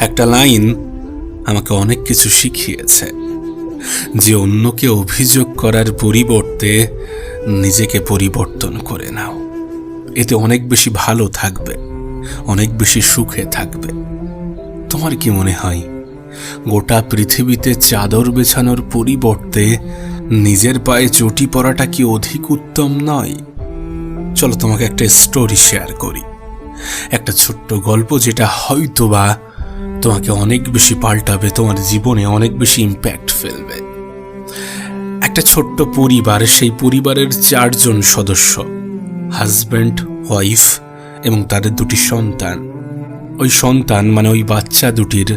একটা লাইন আমাকে অনেক কিছু শিখিয়েছে, যে অন্যকে অভিযোগ করার পরিবর্তে নিজেকে পরিবর্তন করে নাও। এতে অনেক বেশি ভালো থাকবে, অনেক বেশি সুখে থাকবে। তোমার কি মনে হয় গোটা পৃথিবীতে চাদর বেছানোর পরিবর্তে নিজের পায়ে চটি পরাটা কি অধিক উত্তম নয়? চলো তোমাকে একটা স্টোরি শেয়ার করি, একটা ছোট্ট গল্প, যেটা হয়তোবা তোমাকে অনেক বেশি পাল্টাবে, তোমার জীবনে অনেক বেশি ইম্প্যাক্ট ফেলবে। একটা ছোট্ট পরিবার, সেই পরিবারের 4 জন সদস্য, হাজব্যান্ড, ওয়াইফ এবং তাদের 2টি সন্তান। ওই সন্তান মানে ওই বাচ্চা দুটির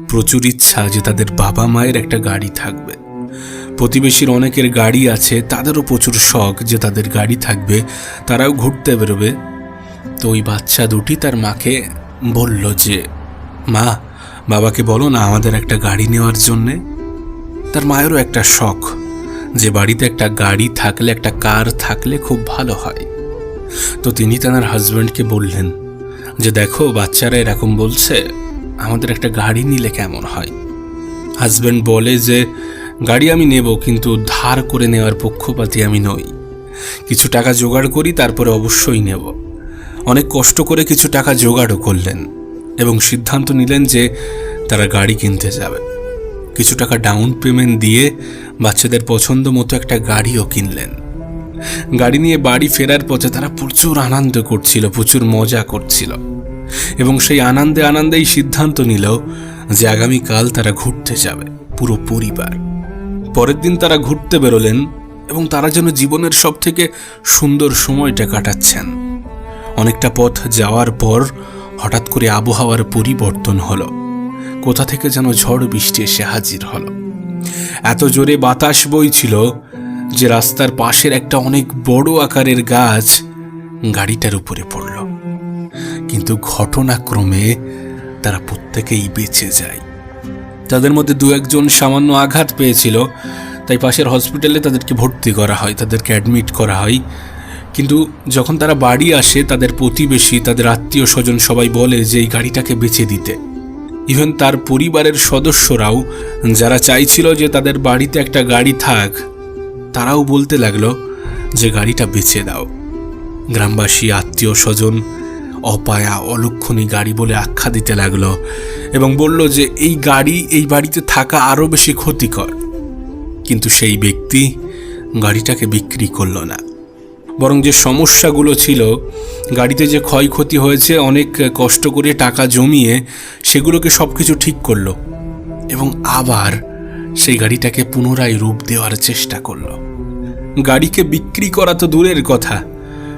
প্রচুর ইচ্ছা যে তাদের বাবা মায়ের একটা গাড়ি থাকবে। প্রতিবেশীর অনেকের গাড়ি আছে, তাদেরও প্রচুর শখ যে তাদের গাড়ি থাকবে, তারাও ঘুরতে বেরোবে। তো ওই বাচ্চা দুটি তার মাকে বলল যে, মা, বাবাকে বলো না আমাদের একটা গাড়ি নেওয়ার জন্যে। তার মায়েরও একটা শখ যে বাড়িতে একটা গাড়ি থাকলে, একটা কার থাকলে খুব ভালো হয়। তো তিনি তার হাজব্যান্ডকে বললেন যে, দেখো বাচ্চারা এরকম বলছে, আমাদের একটা গাড়ি নিলে কেমন হয়। হাজব্যান্ড বলে যে, গাড়ি আমি নেব, কিন্তু ধার করে নেওয়ার পক্ষপাতী আমি নই। কিছু টাকা জোগাড় করি, তারপরে অবশ্যই নেব। অনেক কষ্ট করে কিছু টাকা জোগাড়ও করলেন এবং সিদ্ধান্ত নিলেন যে তারা গাড়ি কিনতে যাবে। কিছু টাকা ডাউন পেমেন্ট দিয়ে বাচ্চাদের পছন্দ মতো একটা গাড়িও কিনলেন। গাড়ি নিয়ে বাড়ি ফেরার পথে তারা প্রচুর আনন্দ করছিল, প্রচুর মজা করছিল এবং সেই আনন্দেই সিদ্ধান্ত নিল যে আগামীকাল তারা ঘুরতে যাবে পুরো পরিবার। পরের দিন তারা ঘুরতে বেরোলেন এবং তারা যেন জীবনের সব থেকে সুন্দর সময়টা কাটাচ্ছেন। অনেকটা পথ যাওয়ার পর হঠাৎ করে আবহাওয়ার পরিবর্তন হলো। কোথা থেকে যেন ঝড় বৃষ্টি এসে হাজির হলো। এত জোরে বাতাস বইছিল যে রাস্তার পাশের একটা অনেক বড় আকারের গাছ গাড়িটার উপরে পড়ল। কিন্তু ঘটনাক্রমে তারা প্রত্যেকেই বেঁচে যায়। তাদের মধ্যে 2-1 জন সামান্য আঘাত পেয়েছিল, তাই পাশের হসপিটালে তাদেরকে ভর্তি করা হয়, তাদেরকে অ্যাডমিট করা হয়। কিন্তু যখন তারা বাড়ি আসে, তাদের প্রতিবেশী, তাদের আত্মীয় স্বজন সবাই বলে যে এই গাড়িটাকে বেচে দিতে। ইভেন তার পরিবারের সদস্যরাও, যারা চাইছিল যে তাদের বাড়িতে একটা গাড়ি থাক, তারাও বলতে লাগলো যে গাড়িটা বেচে দাও। গ্রামবাসী, আত্মীয় স্বজন অপায়া, অলক্ষণী গাড়ি বলে আখ্যা দিতে লাগলো এবং বলল যে এই গাড়ি, এই বাড়িতে থাকা আরও বেশি ক্ষতিকর। কিন্তু সেই ব্যক্তি গাড়িটাকে বিক্রি করল না, বরং যে সমস্যাগুলো ছিল, গাড়িতে যে ক্ষয়ক্ষতি হয়েছে, অনেক কষ্ট করে টাকা জমিয়ে সেগুলোকে সব কিছু ঠিক করলো এবং আবার সেই গাড়িটাকে পুনরায় রূপ দেওয়ার চেষ্টা করলো। গাড়িকে বিক্রি করা তো দূরের কথা,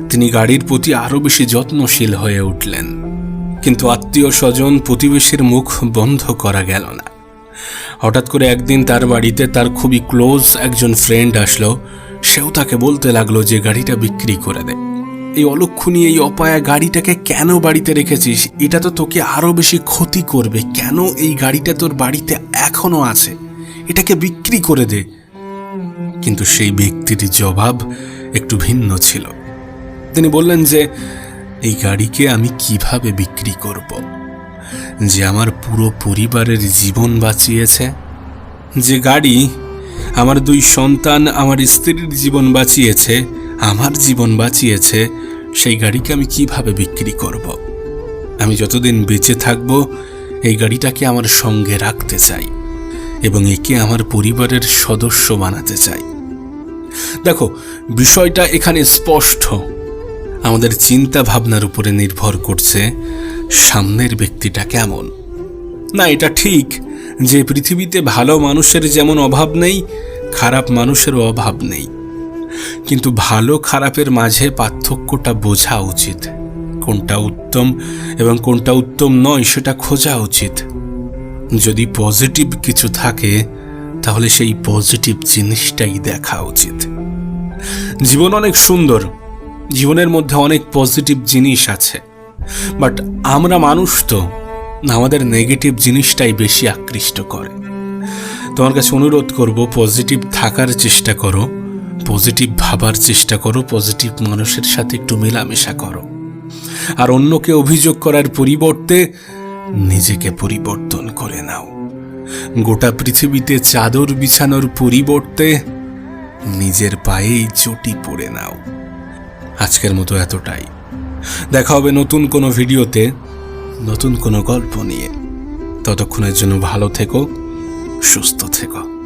তিনি গাড়ির প্রতি আরও বেশি যত্নশীল হয়ে উঠলেন। কিন্তু আত্মীয় স্বজন, প্রতিবেশীর মুখ বন্ধ করা গেল না। হঠাৎ করে একদিন তার বাড়িতে তার খুবই ক্লোজ একজন ফ্রেন্ড আসলো। সেও তাকে বলতে লাগলো যে গাড়িটা বিক্রি করে দে। এই অলক্ষণী, এই অপায়া গাড়িটাকে কেন বাড়িতে রেখেছিস? এটা তো তোকে আরো বেশি ক্ষতি করবে। কেন এই গাড়িটা তোর বাড়িতে এখনো আছে? এটাকে বিক্রি করে দে। কিন্তু সেই ব্যক্তির জবাব একটু ভিন্ন ছিল। তিনি বললেন যে এই গাড়িকে আমি কিভাবে বিক্রি করব, যে আমার পুরো পরিবারের জীবন বাঁচিয়েছে, যে গাড়ি আমার 2 সন্তান, আমার স্ত্রীর জীবন বাঁচিয়েছে, আমার জীবন বাঁচিয়েছে, সেই গাড়িকে আমি কিভাবে বিক্রি করব? আমি যতদিন বেঁচে থাকব এই গাড়িটাকে আমার সঙ্গে রাখতে চাই এবং একে আমার পরিবারের সদস্য বানাতে চাই। দেখো, বিষয়টা এখানে স্পষ্ট। আমাদের চিন্তা ভাবনার উপরে নির্ভর করছে সামনের ব্যক্তিটা কেমন। না, এটা ঠিক যে পৃথিবীতে ভালো মানুষের যেমন অভাব নেই, খারাপ মানুষেরও অভাব নেই। কিন্তু ভালো খারাপের মাঝে পার্থক্যটা বোঝা উচিত। কোনটা উত্তম এবং কোনটা উত্তম নয় সেটা খোঁজা উচিত। যদি পজিটিভ কিছু থাকে তাহলে সেই পজিটিভ জিনিসটাই দেখা উচিত। জীবন অনেক সুন্দর, জীবনের মধ্যে অনেক পজিটিভ জিনিস আছে, বাট আমরা মানুষ তো, আমাদের নেগেটিভ জিনিসটাই বেশি আকৃষ্ট করে। তোমার কাছে অনুরোধ করব, পজিটিভ থাকার চেষ্টা করো, পজিটিভ ভাবার চেষ্টা করো, পজিটিভ মানুষের সাথে একটু মেলামেশা করো। আর অন্যকে অভিযোগ করার পরিবর্তে নিজেকে পরিবর্তন করে নাও। গোটা পৃথিবীতে চাদর বিছানোর পরিবর্তে নিজের পায়েই চটি পরে নাও। আজকের মতো এতটাই। দেখা হবে নতুন কোনো ভিডিওতে, নতুন কোনো গল্প নিয়ে। ততক্ষণের জন্য ভালো থেকো, সুস্থ থেকো।